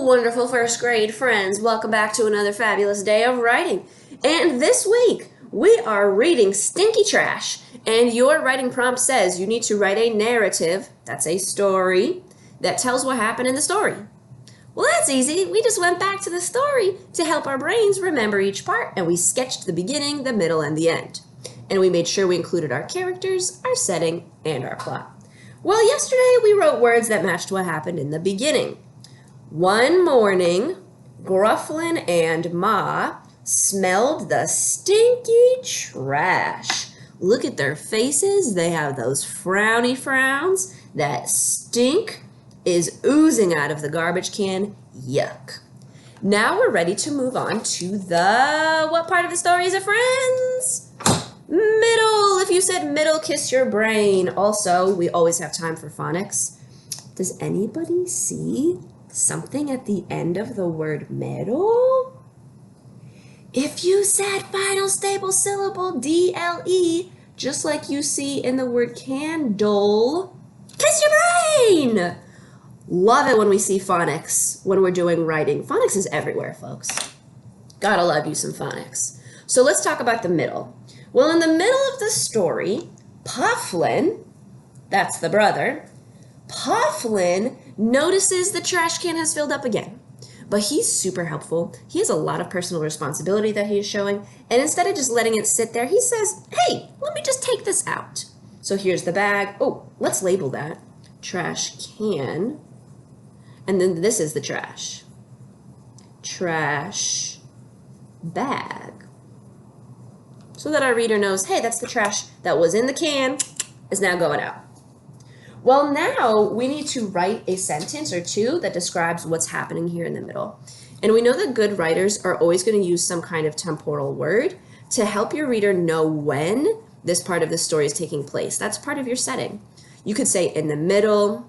Wonderful first grade friends. Welcome back to another fabulous day of writing. And this week, we are reading Stinky Trash. And your writing prompt says you need to write a narrative, that's a story, that tells what happened in the story. Well, that's easy. We just went back to the story to help our brains remember each part, and we sketched the beginning, the middle, and the end. And we made sure we included our characters, our setting, and our plot. Well, yesterday we wrote words that matched what happened in the beginning. One morning, Grufflin and Ma smelled the stinky trash. Look at their faces. They have those frowny frowns. That stink is oozing out of the garbage can. Yuck. Now we're ready to move on to what part of the story is it, friends? Middle. If you said middle, kiss your brain. Also, we always have time for phonics. Does anybody see something at the end of the word middle? If you said final stable syllable, D-L-E, just like you see in the word candle, kiss your brain! Love it when we see phonics when we're doing writing. Phonics is everywhere, folks. Gotta love you some phonics. So let's talk about the middle. Well, in the middle of the story, Pufflin, that's the brother, Pufflin notices the trash can has filled up again. But he's super helpful. He has a lot of personal responsibility that he is showing. And instead of just letting it sit there, he says, hey, let me just take this out. So here's the bag. Oh, let's label that. Trash can. And then this is the trash. Trash bag. So that our reader knows, hey, that's the trash that was in the can is now going out. Well, now we need to write a sentence or two that describes what's happening here in the middle. And we know that good writers are always going to use some kind of temporal word to help your reader know when this part of the story is taking place. That's part of your setting. You could say in the middle.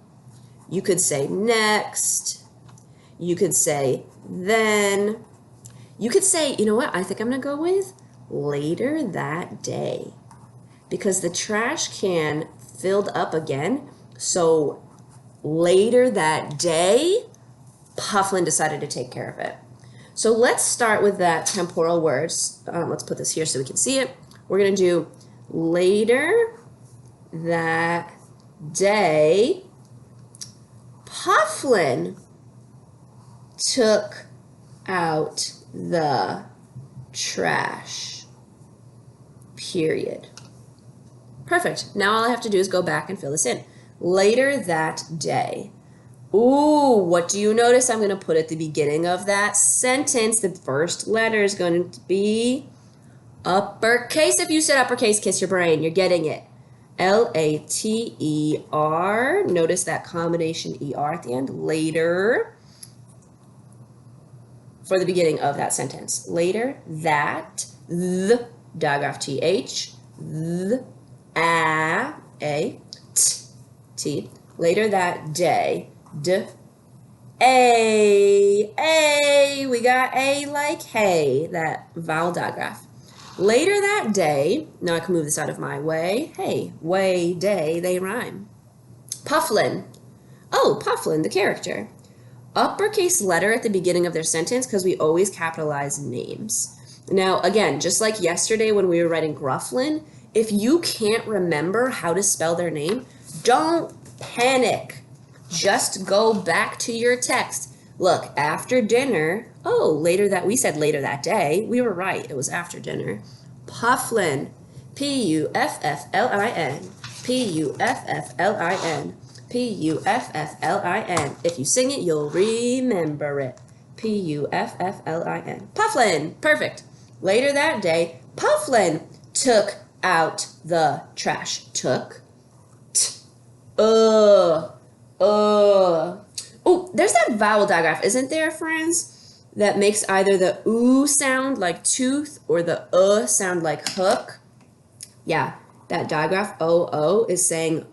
You could say next. You could say then. You could say, you know what, I think I'm going to go with later that day. Because the trash can filled up again. So later that day, Pufflin decided to take care of it. So let's start with that temporal words. Let's put this here so we can see it. We're going to do later that day, Pufflin took out the trash. Period. Perfect. Now all I have to do is go back and fill this in. Later that day. Ooh, what do you notice I'm going to put at the beginning of that sentence? The first letter is going to be uppercase. If you said uppercase, kiss your brain. You're getting it. L-A-T-E-R. Notice that combination E-R at the end. Later. For the beginning of that sentence. Later that. The. Digraph T-H. The. A, T. Later that day, D, A. We got A like hey, that vowel digraph. Later that day, now I can move this out of my way. Hey, way, day, they rhyme. Pufflin. Oh, Pufflin, the character. Uppercase letter at the beginning of their sentence because we always capitalize names. Now, again, just like yesterday when we were writing Grufflin, if you can't remember how to spell their name, don't panic. Just go back to your text. Look, after dinner, we said later that day. We were right. It was after dinner. Pufflin. P-U-F-F-L-I-N. P-U-F-F-L-I-N. P-U-F-F-L-I-N. If you sing it, you'll remember it. P-U-F-F-L-I-N. Pufflin. Perfect. Later that day, Pufflin took out the trash. Took. Oh, there's that vowel digraph, isn't there, friends? That makes either the oo sound like tooth or the sound like hook. Yeah, that digraph O-O is saying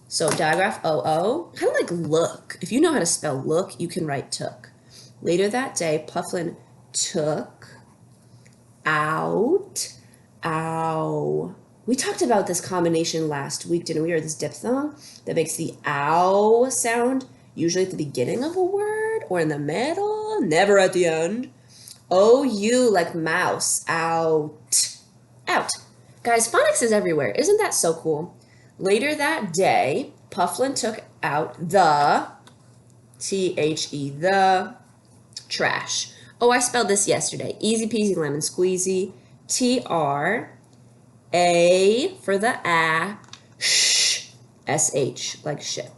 So digraph O-O, kind of like look. If you know how to spell look, you can write took. Later that day, Pufflin took out. Ow. We talked about this combination last week, didn't we? Or this diphthong that makes the ow sound usually at the beginning of a word or in the middle, never at the end. O-U like mouse, out, out. Guys, phonics is everywhere. Isn't that so cool? Later that day, Pufflin took out the, T-H-E, the trash. Oh, I spelled this yesterday. Easy peasy lemon squeezy. T-R-A for the A, sh, S-H, like ship.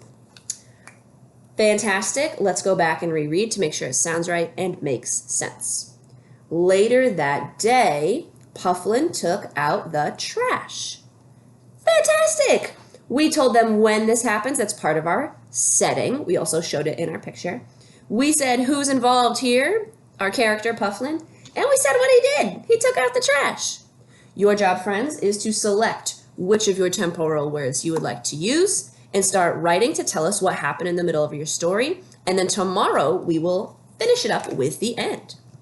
Fantastic. Let's go back and reread to make sure it sounds right and makes sense. Later that day, Pufflin took out the trash. Fantastic! We told them when this happens. That's part of our setting. We also showed it in our picture. We said who's involved here, our character Pufflin, and we said what he did. He took out the trash. Your job, friends, is to select which of your temporal words you would like to use and start writing to tell us what happened in the middle of your story. And then tomorrow we will finish it up with the end.